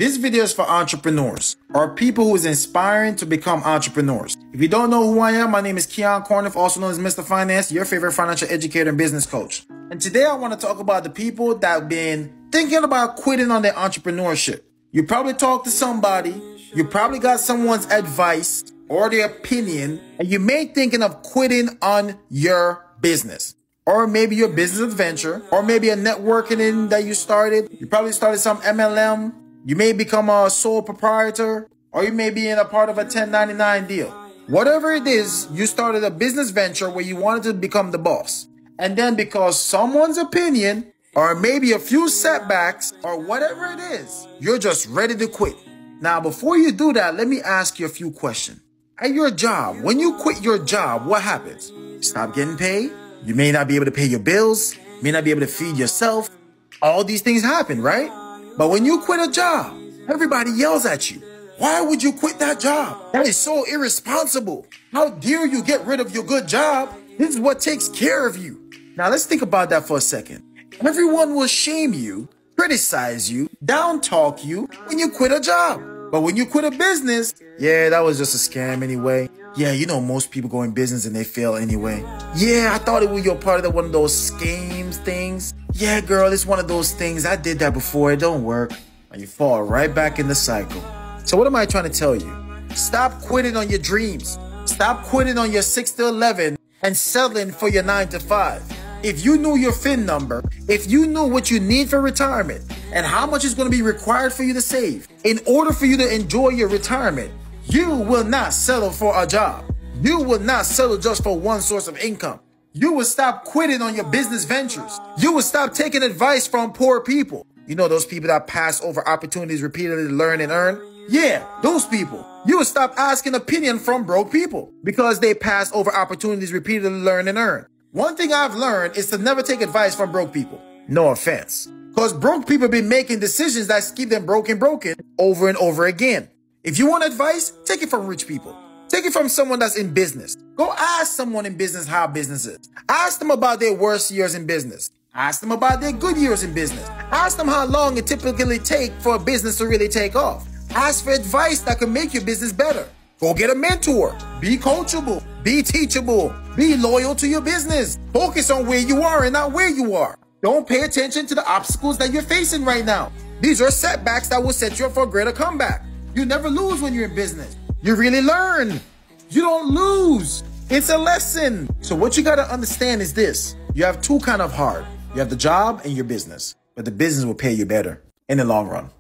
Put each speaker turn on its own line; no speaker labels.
This video is for entrepreneurs or people who is inspiring to become entrepreneurs. If you don't know who I am, my name is Keon Corniff, also known as Mr. Finance, your favorite financial educator and business coach. And today I want to talk about the people that have been thinking about quitting on their entrepreneurship. You probably talked to somebody, you probably got someone's advice or their opinion, and you may be thinking of quitting on your business. Or maybe your business adventure, or maybe a networking that you started. You probably started some MLM. You may become a sole proprietor, or you may be in a part of a 1099 deal. Whatever it is, you started a business venture where you wanted to become the boss. And then because someone's opinion, or maybe a few setbacks, or whatever it is, you're just ready to quit. Now, before you do that, let me ask you a few questions. At your job, when you quit your job, what happens? Stop getting paid? You may not be able to pay your bills, may not be able to feed yourself. All these things happen, right? But when you quit a job, everybody yells at you. Why would you quit that job? That is so irresponsible. How dare you get rid of your good job? This is what takes care of you. Now let's think about that for a second. Everyone will shame you, criticize you, down talk you when you quit a job. But when you quit a business, yeah, that was just a scam anyway. Yeah, you know most people go in business and they fail anyway. Yeah, I thought it was your part of one of those schemes things. Yeah, girl, it's one of those things. I did that before. It don't work. And you fall right back in the cycle. So what am I trying to tell you? Stop quitting on your dreams. Stop quitting on your 6 to 11 and settling for your 9 to 5. If you knew your FIN number, if you knew what you need for retirement and how much is going to be required for you to save in order for you to enjoy your retirement, you will not settle for a job. You will not settle just for one source of income. You will stop quitting on your business ventures. You will stop taking advice from poor people. You know those people that pass over opportunities repeatedly to learn and earn? Yeah, those people. You will stop asking opinion from broke people because they pass over opportunities repeatedly to learn and earn. One thing I've learned is to never take advice from broke people. No offense. Because broke people have been making decisions that keep them broken over and over again. If you want advice, take it from rich people. Take it from someone that's in business. Go ask someone in business how business is. Ask them about their worst years in business. Ask them about their good years in business. Ask them how long it typically takes for a business to really take off. Ask for advice that can make your business better. Go get a mentor. Be coachable. Be teachable. Be loyal to your business. Focus on where you are and not where you are. Don't pay attention to the obstacles that you're facing right now. These are setbacks that will set you up for a greater comeback. You never lose when you're in business. You really learn. You don't lose. It's a lesson. So what you got to understand is this. You have two kind of hard. You have the job and your business. But the business will pay you better in the long run.